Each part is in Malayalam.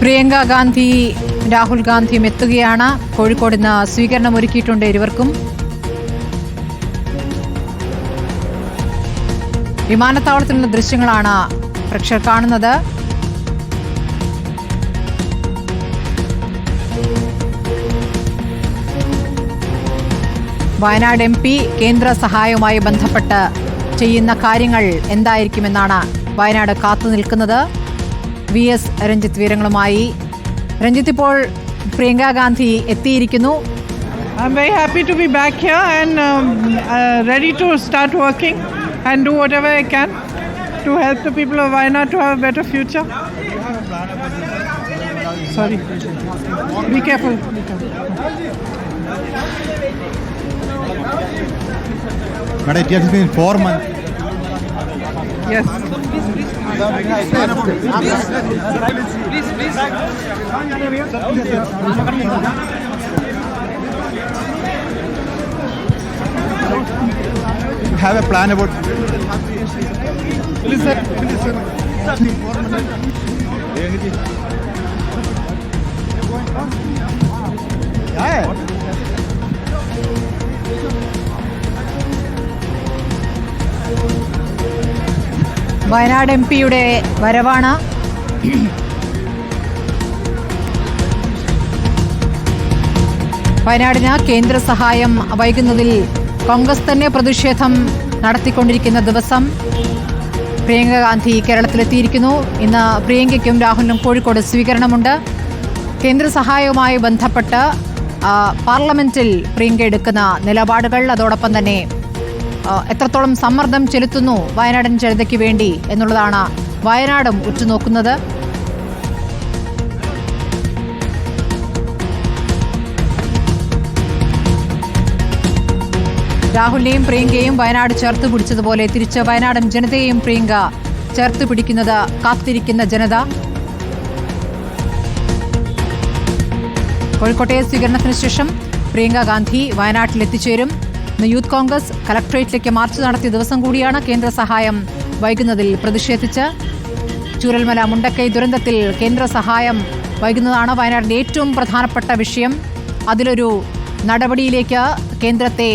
പ്രിയങ്ക ഗാന്ധി രാഹുൽ ഗാന്ധിയും എത്തുകയാണ്. കോഴിക്കോട് ഇന്ന് സ്വീകരണം ഒരുക്കിയിട്ടുണ്ട് ഇരുവർക്കും. വിമാനത്താവളത്തിൽ നിന്ന് ദൃശ്യങ്ങളാണ് പ്രേക്ഷകർ കാണുന്നത്. വയനാട് MP കേന്ദ്ര സഹായവുമായി ബന്ധപ്പെട്ട് ചെയ്യുന്ന കാര്യങ്ങൾ എന്തായിരിക്കുമെന്നാണ് വയനാട് കാത്തുനിൽക്കുന്നത്. VS രഞ്ജിത്ത് വിവരങ്ങളുമായി. രഞ്ജിത്ത്, ഇപ്പോൾ പ്രിയങ്ക ഗാന്ധി എത്തിയിരിക്കുന്നു. I'm very happy to be back here and ready to start working and do whatever I can to help the people of Wayanad to have a better future. Sorry. Be careful. Madam, it has been 4 months. Yes. Have a plan about. Please, sir. Wayanad MP-യുടെ വരവാണ്. വയനാടിന് കേന്ദ്ര സഹായം വൈകുന്നതിൽ കോൺഗ്രസ് തന്നെ പ്രതിഷേധം നടത്തിക്കൊണ്ടിരിക്കുന്ന ദിവസം പ്രിയങ്ക ഗാന്ധി കേരളത്തിലെത്തിയിരിക്കുന്നു. ഇന്ന് പ്രിയങ്കയ്ക്കും രാഹുലിനും കോഴിക്കോട് സ്വീകരണമുണ്ട്. കേന്ദ്ര സഹായവുമായി ബന്ധപ്പെട്ട് പാർലമെന്റിൽ പ്രിയങ്ക എടുക്കുന്ന നിലപാടുകൾ, അതോടൊപ്പം തന്നെ എത്രത്തോളം സമ്മർദ്ദം ചെലുത്തുന്നു വയനാടൻ ജനതയ്ക്ക് വേണ്ടി എന്നുള്ളതാണ് വയനാടും ഉറ്റുനോക്കുന്നത്. രാഹുലിനെയും പ്രിയങ്കയെയും വയനാട് ചേർത്ത് പിടിച്ചതുപോലെ തിരിച്ച് വയനാടൻ ജനതയെയും പ്രിയങ്ക ചേർത്ത് പിടിക്കുന്നത് കാത്തിരിക്കുന്ന ജനത. കോഴിക്കോട്ടെ സ്വീകരണത്തിന് ശേഷം പ്രിയങ്ക ഗാന്ധി വയനാട്ടിൽ എത്തിച്ചേരും. ഇന്ന് യൂത്ത് കോൺഗ്രസ് കലക്ട്രേറ്റിലേക്ക് മാർച്ച് നടത്തിയ ദിവസം കൂടിയാണ്. കേന്ദ്ര സഹായം വൈകുന്നതിൽ പ്രതിഷേധിച്ച് ചൂരൽമല മുണ്ടക്കൈ ദുരന്തത്തിൽ കേന്ദ്ര സഹായം വൈകുന്നതാണ് വയനാടിന്റെ ഏറ്റവും പ്രധാനപ്പെട്ട വിഷയം. അതിലൊരു നടപടിയിലേക്ക് കേന്ദ്രത്തെ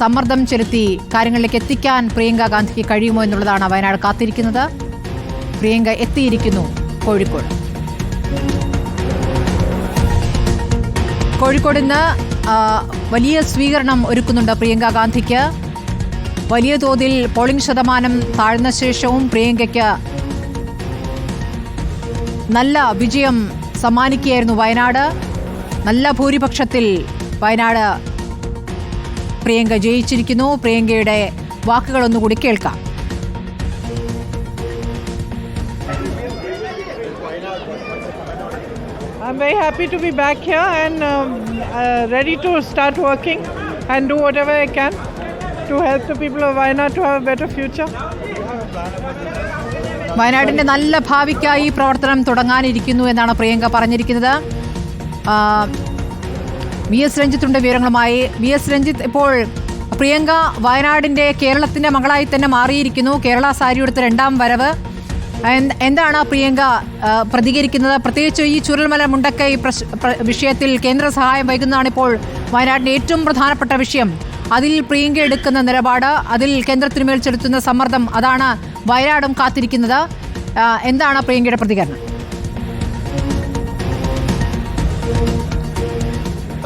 സമ്മർദ്ദം ചെലുത്തി കാര്യങ്ങളിലേക്ക് എത്തിക്കാൻ പ്രിയങ്ക ഗാന്ധിക്ക് കഴിയുമോ എന്നുള്ളതാണ് വയനാട് കാത്തിരിക്കുന്നത്. പ്രിയങ്ക എത്തിയിരിക്കുന്നു കോഴിക്കോട്. കോഴിക്കോട് ഇന്ന് വലിയ സ്വീകരണം ഒരുക്കുന്നുണ്ട് പ്രിയങ്ക ഗാന്ധിക്ക്. വലിയ തോതിൽ പോളിംഗ് ശതമാനം താഴ്ന്ന ശേഷവും പ്രിയങ്കയ്ക്ക് നല്ല വിജയം സമ്മാനിക്കുകയായിരുന്നു വയനാട്. നല്ല ഭൂരിപക്ഷത്തിൽ വയനാട് പ്രിയങ്ക ജയിച്ചിരിക്കുന്നു. പ്രിയങ്കയുടെ വാക്കുകളൊന്നുകൂടി കേൾക്കാം. I'm very happy to be back here and ready to start working and do whatever I can to help the people of Wayanad to have a better future. വയനാടിന്റെ നല്ല ഭാവിക്കായി പ്രവർത്തനം തുടങ്ങാനിരിക്കുന്നു എന്നാണ് പ്രിയങ്ക പറഞ്ഞിരിക്കുന്നത്. VS രഞ്ജിത്തിന്റെ വിവരങ്ങളുമായി. VS രഞ്ജിത്ത്, ഇപ്പോൾ പ്രിയങ്ക വയനാടിന്റെ കേരളത്തിന്റെ മകളായി തന്നെ മാറിയിരിക്കുന്നു. കേരള സാരി എടുത്ത രണ്ടാം വരവ്. എന്താണ് പ്രിയങ്ക പ്രതികരിക്കുന്നത്? പ്രത്യേകിച്ച് ഈ ചുരൽമല മുണ്ടക്കൈ വിഷയത്തിൽ കേന്ദ്ര സഹായം വൈകുന്നതാണ് ഇപ്പോൾ വയനാടിന്റെ ഏറ്റവും പ്രധാനപ്പെട്ട വിഷയം. അതിൽ പ്രിയങ്ക എടുക്കുന്ന നിലപാട്, അതിൽ കേന്ദ്രത്തിനുമേൽ ചെലുത്തുന്ന സമ്മർദ്ദം, അതാണ് വയനാടും കാത്തിരിക്കുന്നത്. എന്താണ് പ്രിയങ്കയുടെ പ്രതികരണം?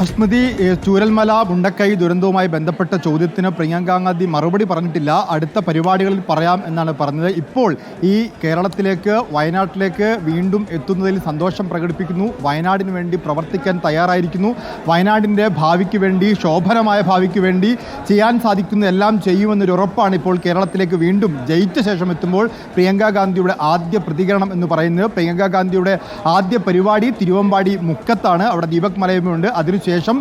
സ്മൃതി, ചൂരൽമല മുണ്ടക്കൈ ദുരന്തവുമായി ബന്ധപ്പെട്ട ചോദ്യത്തിന് പ്രിയങ്ക ഗാന്ധി മറുപടി പറഞ്ഞിട്ടില്ല. അടുത്ത പരിപാടികളിൽ പറയാം എന്നാണ് പറഞ്ഞത്. ഇപ്പോൾ ഈ കേരളത്തിലേക്ക്, വയനാട്ടിലേക്ക് വീണ്ടും എത്തുന്നതിൽ സന്തോഷം പ്രകടിപ്പിക്കുന്നു. വയനാടിന് വേണ്ടി പ്രവർത്തിക്കാൻ തയ്യാറായിരിക്കുന്നു. വയനാടിൻ്റെ ഭാവിക്ക് വേണ്ടി, ശോഭനമായ ഭാവിക്ക് വേണ്ടി ചെയ്യാൻ സാധിക്കുന്ന എല്ലാം ചെയ്യുമെന്നൊരു ഉറപ്പാണ് ഇപ്പോൾ കേരളത്തിലേക്ക് വീണ്ടും ജയിച്ച ശേഷം എത്തുമ്പോൾ പ്രിയങ്ക ഗാന്ധിയുടെ ആദ്യ പ്രതികരണം എന്ന് പറയുന്നത്. പ്രിയങ്ക ഗാന്ധിയുടെ ആദ്യ പരിപാടി തിരുവമ്പാടി മുക്കത്താണ്. അവിടെ ദീപക് മലയമ്മയുണ്ട്. അതിനുശേഷം അതിനുശേഷം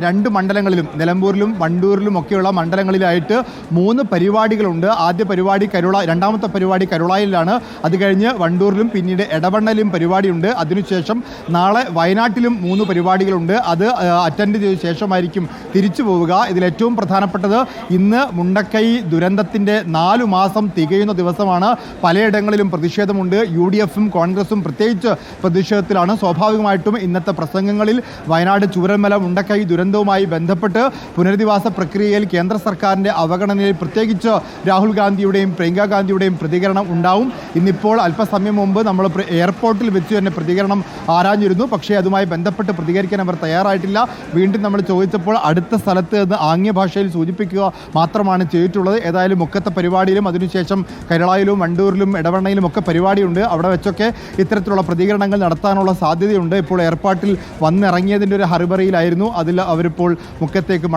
2 മണ്ഡലങ്ങളിലും നിലമ്പൂരിലും വണ്ടൂരിലും ഒക്കെയുള്ള മണ്ഡലങ്ങളിലായിട്ട് 3 പരിപാടികളുണ്ട്. ആദ്യ പരിപാടി രണ്ടാമത്തെ പരിപാടി കരുളായിലാണ്. അത് കഴിഞ്ഞ് വണ്ടൂരിലും പിന്നീട് എടവണ്ണയിലും പരിപാടിയുണ്ട്. അതിനുശേഷം നാളെ വയനാട്ടിലും 3 പരിപാടികളുണ്ട്. അത് അറ്റൻഡ് ചെയ്ത ശേഷമായിരിക്കും തിരിച്ചു പോവുക. ഇതിലേറ്റവും പ്രധാനപ്പെട്ടത് ഇന്ന് മുണ്ടക്കൈ ദുരന്തത്തിൻ്റെ 4 മാസം തികയുന്ന ദിവസമാണ്. പലയിടങ്ങളിലും പ്രതിഷേധമുണ്ട്. UDFും കോൺഗ്രസും പ്രത്യേകിച്ച് പ്രതിഷേധത്തിലാണ്. സ്വാഭാവികമായിട്ടും ഇന്നത്തെ പ്രസംഗങ്ങളിൽ വയനാട് ചൂരൽമല മുണ്ടക്കൈ ദുരന്തവുമായി ബന്ധപ്പെട്ട് പുനരധിവാസ പ്രക്രിയയിൽ കേന്ദ്ര സർക്കാരിൻ്റെ അവഗണനയിൽ പ്രത്യേകിച്ച് രാഹുൽ ഗാന്ധിയുടെയും പ്രിയങ്ക ഗാന്ധിയുടെയും പ്രതികരണം ഉണ്ടാവും. ഇന്നിപ്പോൾ അല്പസമയം മുമ്പ് നമ്മൾ എയർപോർട്ടിൽ വെച്ച് തന്നെ പ്രതികരണം ആരാഞ്ഞിരുന്നു. പക്ഷേ അതുമായി ബന്ധപ്പെട്ട് പ്രതികരിക്കാൻ അവർ തയ്യാറായിട്ടില്ല. വീണ്ടും നമ്മൾ ചോദിച്ചപ്പോൾ അടുത്ത സ്ഥലത്ത് നിന്ന് ആംഗ്യ ഭാഷയിൽ സൂചിപ്പിക്കുക മാത്രമാണ് ചെയ്തിട്ടുള്ളത്. ഏതായാലും മുക്കത്തെ പരിപാടിയിലും അതിനുശേഷം കരുളായിലും വണ്ടൂരിലും എടവണ്ണയിലും ഒക്കെ പരിപാടിയുണ്ട്. അവിടെ വെച്ചൊക്കെ ഇത്തരത്തിലുള്ള പ്രതികരണങ്ങൾ നടത്താനുള്ള സാധ്യതയുണ്ട്. ഇപ്പോൾ എയർപോർട്ടിൽ വന്നിറങ്ങിയതിൻ്റെ ഒരു ഹറിബറിയിലായിരുന്നു. അതിൽ അവരിപ്പോൾ മുക്കത്തേക്ക്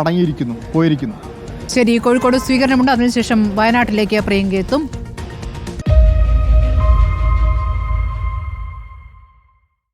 പോയിരിക്കുന്നു. ശരി, കോഴിക്കോട് സ്വീകരണമുണ്ട്. അതിനുശേഷം വയനാട്ടിലേക്ക് പ്രിയങ്ക എത്തും.